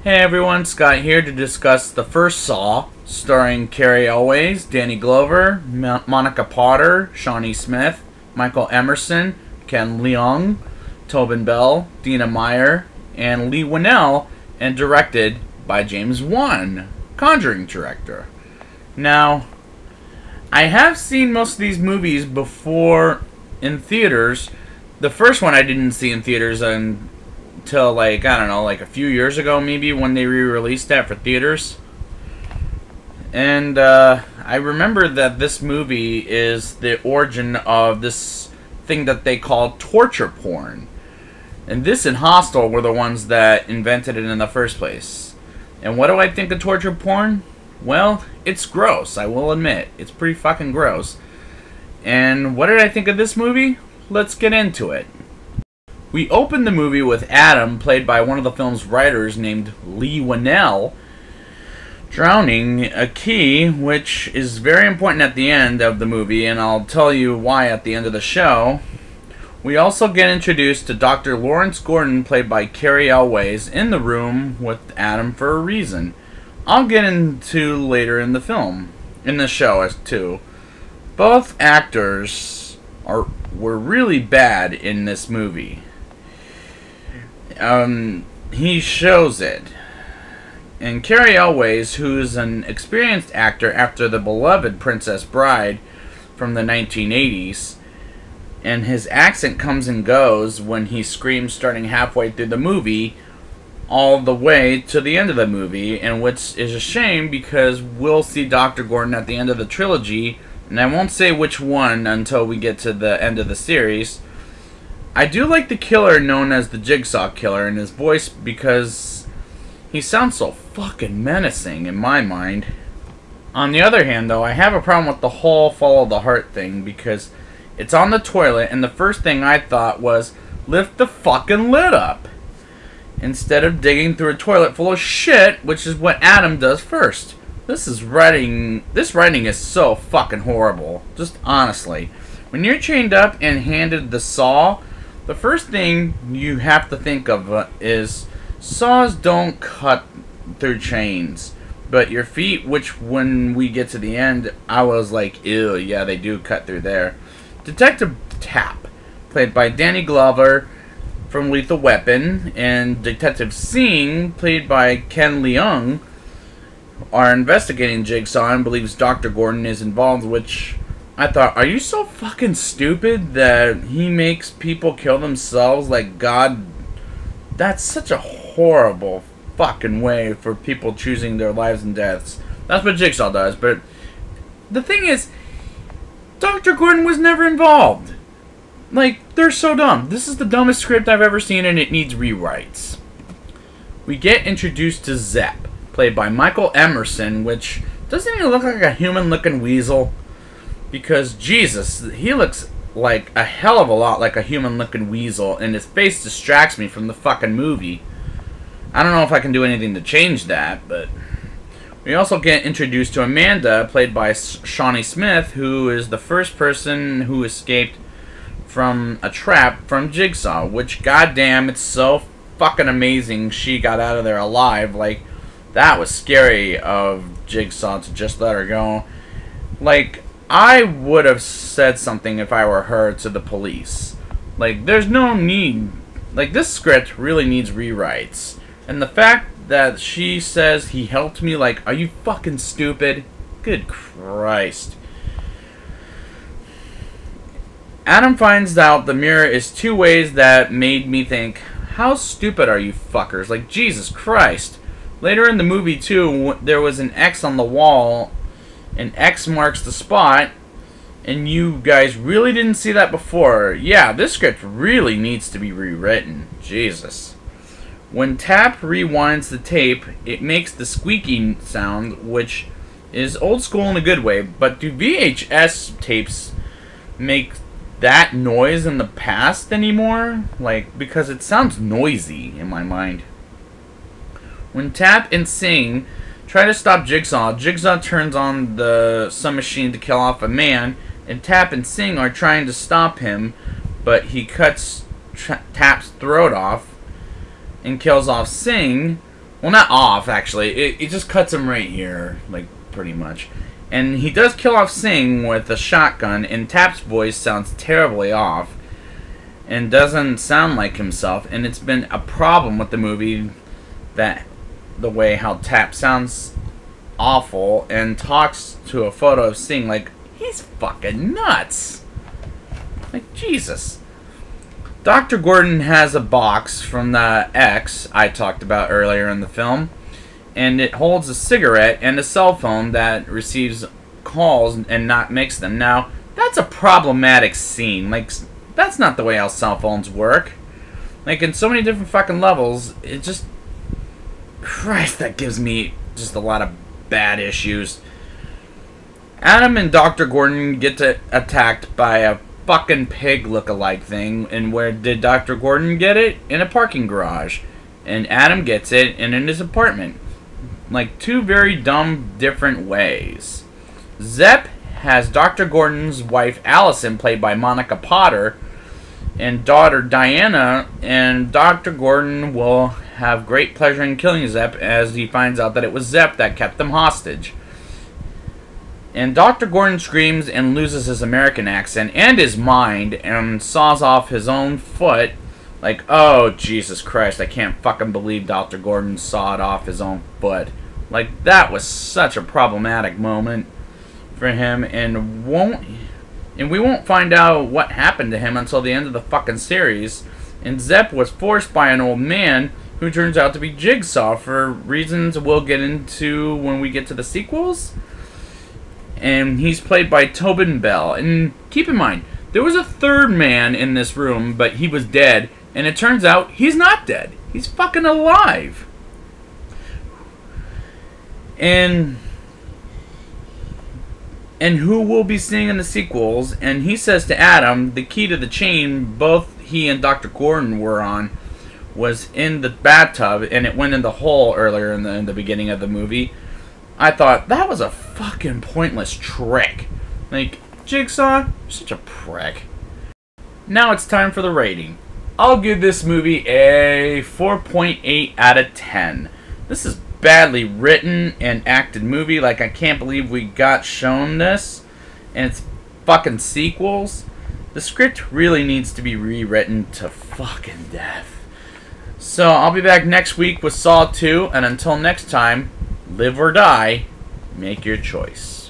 Hey everyone, Scott here to discuss the first Saw, starring Carrie Elways, Danny Glover, Monica Potter, Shawnee Smith, Michael Emerson, Ken Leung, Tobin Bell, Dina Meyer, and Lee Winnell, and directed by James Wan, Conjuring director. Now, I have seen most of these movies before in theaters. The first one I didn't see in theaters until, I don't know, a few years ago maybe, when they re-released that for theaters. And I remember that this movie is the origin of this thing that they call torture porn. And this and Hostel were the ones that invented it in the first place. And what do I think of torture porn? Well, it's gross, I will admit. It's pretty fucking gross. And what did I think of this movie? Let's get into it. We open the movie with Adam, played by one of the film's writers named Lee Winnell, drowning a key, which is very important at the end of the movie, and I'll tell you why at the end of the show. We also get introduced to Dr. Lawrence Gordon, played by Carrie Elways, in the room with Adam for a reason. I'll get into later in the film, in the show as too. Both actors were really bad in this movie. He shows it. And Carrie Elways, who's an experienced actor after the beloved Princess Bride from the 1980s, and his accent comes and goes when he screams starting halfway through the movie all the way to the end of the movie, and which is a shame because we'll see Dr. Gordon at the end of the trilogy, and I won't say which one until we get to the end of the series. I do like the killer known as the Jigsaw Killer in his voice because he sounds so fucking menacing in my mind. On the other hand, though, I have a problem with the whole follow the heart thing because it's on the toilet and the first thing I thought was, lift the fucking lid up, instead of digging through a toilet full of shit, which is what Adam does first. This writing is so fucking horrible. Just honestly. When you're chained up and handed the saw, the first thing you have to think of is saws don't cut through chains. But your feet, which when we get to the end, I was like, ew, yeah, they do cut through there. Detective Tapp, played by Danny Glover from Lethal Weapon, and Detective Singh, played by Ken Leung, are investigating Jigsaw and believes Dr. Gordon is involved, which I thought, are you so fucking stupid that he makes people kill themselves like God? That's such a horrible fucking way for people choosing their lives and deaths. That's what Jigsaw does, but the thing is, Dr. Gordon was never involved. They're so dumb. This is the dumbest script I've ever seen, and it needs rewrites. We get introduced to Zepp, played by Michael Emerson, which doesn't he look like a human-looking weasel? Because, Jesus, he looks like a hell of a lot like a human-looking weasel, and his face distracts me from the fucking movie. I don't know if I can do anything to change that, but we also get introduced to Amanda, played by Shawnee Smith, who is the first person who escaped from a trap from Jigsaw, which, goddamn, it's so fucking amazing she got out of there alive. That was scary of Jigsaw to just let her go. I would have said something if I were her to the police. There's no need. This script really needs rewrites. And the fact that she says he helped me, are you fucking stupid? Good Christ. Adam finds out the mirror is two ways that made me think, how stupid are you fuckers? Jesus Christ. Later in the movie, too, there was an X on the wall, and X marks the spot, and you guys really didn't see that before. Yeah, this script really needs to be rewritten. Jesus. When Tapp rewinds the tape, it makes the squeaking sound, which is old school in a good way, but do VHS tapes make that noise in the past anymore? Because it sounds noisy in my mind. When Tapp and Singh try to stop Jigsaw, Jigsaw turns on the submachine to kill off a man, and Tapp and Singh are trying to stop him, but he cuts Tapp's throat off and kills off Singh, Well, not off, actually. It just cuts him right here, like, pretty much. And he does kill off Singh with a shotgun, and Tap's voice sounds terribly off and doesn't sound like himself. And it's been a problem with the movie that the way how Tap sounds awful and talks to a photo of Singh like he's fucking nuts. Like, Jesus. Dr. Gordon has a box from the X I talked about earlier in the film, and it holds a cigarette and a cell phone that receives calls and not makes them. Now, that's a problematic scene. Like, that's not the way how cell phones work. Like, in so many different fucking levels, it just... Christ, that gives me just a lot of bad issues. Adam and Dr. Gordon get attacked by a fucking pig look-alike thing. And where did Dr. Gordon get it? In a parking garage. And Adam gets it in his apartment. Like, two very dumb, different ways. Zepp has Dr. Gordon's wife, Allison, played by Monica Potter, and daughter, Diana, and Dr. Gordon will have great pleasure in killing Zepp as he finds out that it was Zepp that kept them hostage. And Dr. Gordon screams and loses his American accent and his mind and saws off his own foot. Like, oh, Jesus Christ, I can't fucking believe Dr. Gordon sawed off his own foot. Like, that was such a problematic moment for him, and we won't find out what happened to him until the end of the fucking series. And Zepp was forced by an old man who turns out to be Jigsaw for reasons we'll get into when we get to the sequels. And he's played by Tobin Bell. And keep in mind, there was a third man in this room, but he was dead. And it turns out he's not dead. He's fucking alive. And who we'll be seeing in the sequels. And he says to Adam, the key to the chain both he and Dr. Gordon were on was in the bathtub, and it went in the hole earlier in the beginning of the movie. I thought, that was a fucking pointless trick. Like, Jigsaw, such a prick. Now it's time for the rating. I'll give this movie a 4.8 out of 10. This is badly written and acted movie. Like, I can't believe we got shown this. And it's fucking sequels. The script really needs to be rewritten to fucking death. So, I'll be back next week with Saw 2. And until next time, live or die, make your choice.